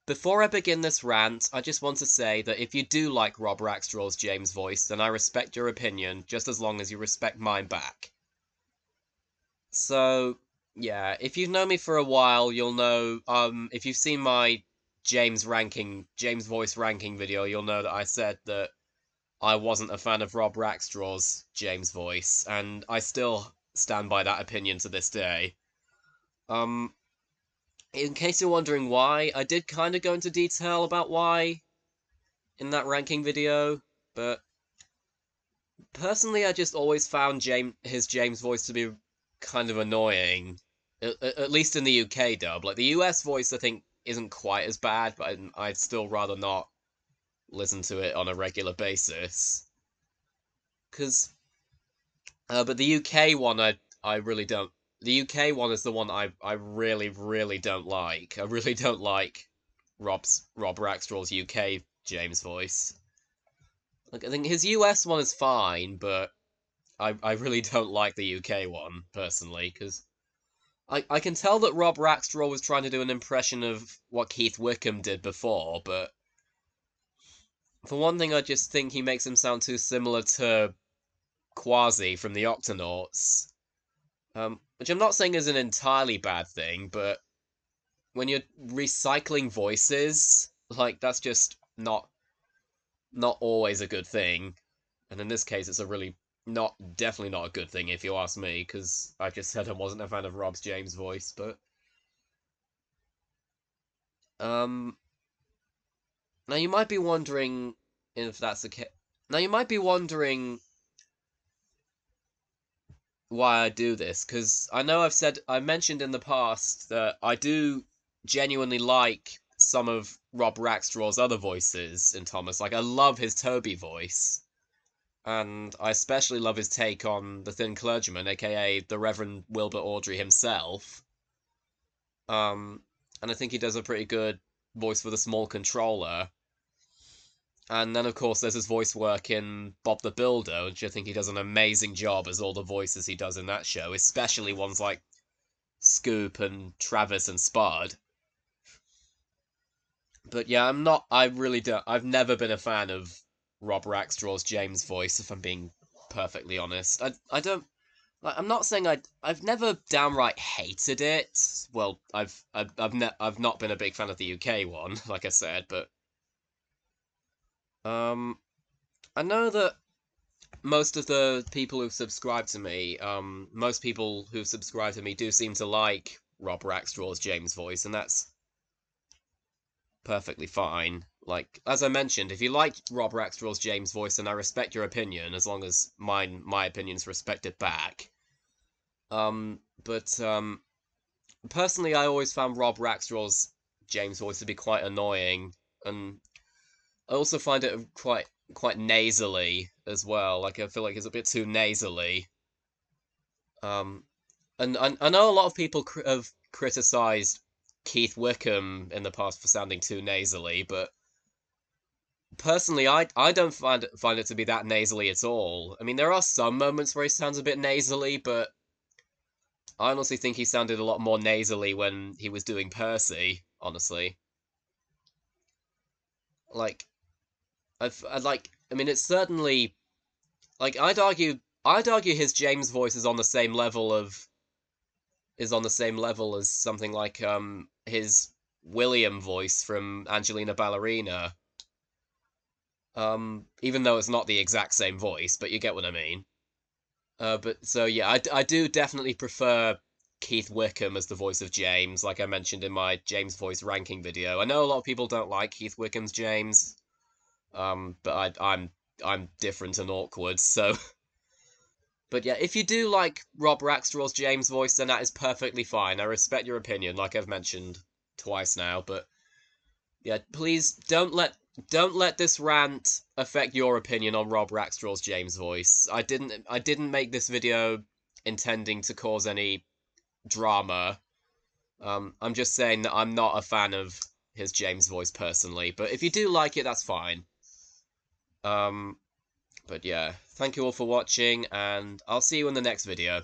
before I begin this rant, I just want to say that if you do like Rob Rackstraw's James voice, then I respect your opinion, just as long as you respect mine back. So, yeah, if you've known me for a while, you'll know, if you've seen my James voice ranking video, you'll know that I said that I wasn't a fan of Rob Rackstraw's James voice, and I still stand by that opinion to this day. Um, in case you're wondering why, I did kind of go into detail about why in that ranking video, but personally, I just always found his James voice to be kind of annoying. At least in the UK dub. Like, the US voice, I think, isn't quite as bad, but I'd still rather not listen to it on a regular basis. Cause, but the UK one, I really don't. The UK one is the one I really, really don't like. I really don't like Rob Rackstraw's UK James voice. Like, I think his US one is fine, but I really don't like the UK one, personally, because I can tell that Rob Rackstraw was trying to do an impression of what Keith Wickham did before, but for one thing, I just think he makes him sound too similar to Quasi from the Octonauts. Which I'm not saying is an entirely bad thing, but when you're recycling voices, like, that's just not always a good thing. And in this case, it's a really definitely not a good thing if you ask me, because I just said I wasn't a fan of Rob's James voice, but um now you might be wondering if that's the case. Now you might be wondering why I do this, because I know I mentioned in the past that I do genuinely like some of Rob Rackstraw's other voices in Thomas. Like, I love his Toby voice. And I especially love his take on the Thin Clergyman, aka the Reverend Wilbur Awdry himself. And I think he does a pretty good voice for the Small Controller. And then, of course, there's his voice work in Bob the Builder, which I think he does an amazing job as all the voices he does in that show, especially ones like Scoop and Travis and Spud. But yeah, I really don't, I've never been a fan of Rob Rackstraw's James voice, if I'm being perfectly honest. I don't, like, I'm not saying I've never downright hated it. Well, I've not been a big fan of the UK one, like I said, but um, I know that most of the people who've subscribed to me, most people who've subscribed to me do seem to like Rob Rackstraw's James voice, and that's perfectly fine. Like, as I mentioned, if you like Rob Rackstraw's James voice, then I respect your opinion, as long as my opinion's respected back. But personally, I always found Rob Rackstraw's James voice to be quite annoying, and I also find it quite nasally as well. Like, I feel like it's a bit too nasally. Um, and I know a lot of people have criticized Keith Wickham in the past for sounding too nasally, but personally, I don't find it to be that nasally at all. I mean, there are some moments where he sounds a bit nasally, but I honestly think he sounded a lot more nasally when he was doing Percy, honestly. Like, I mean, it's certainly, like, I'd argue his James voice is on the same level as something like, his William voice from Angelina Ballerina. Even though it's not the exact same voice, but you get what I mean. But so yeah, I do definitely prefer Keith Wickham as the voice of James, like I mentioned in my James voice ranking video. I know a lot of people don't like Keith Wickham's James, but I'm different and awkward, so. But yeah, if you do like Rob Rackstraw's James voice, then that is perfectly fine. I respect your opinion, like I've mentioned twice now, but yeah, please don't let this rant affect your opinion on Rob Rackstraw's James voice. I didn't make this video intending to cause any drama. I'm just saying that I'm not a fan of his James voice personally, but if you do like it, that's fine. Um, but yeah, thank you all for watching, and I'll see you in the next video.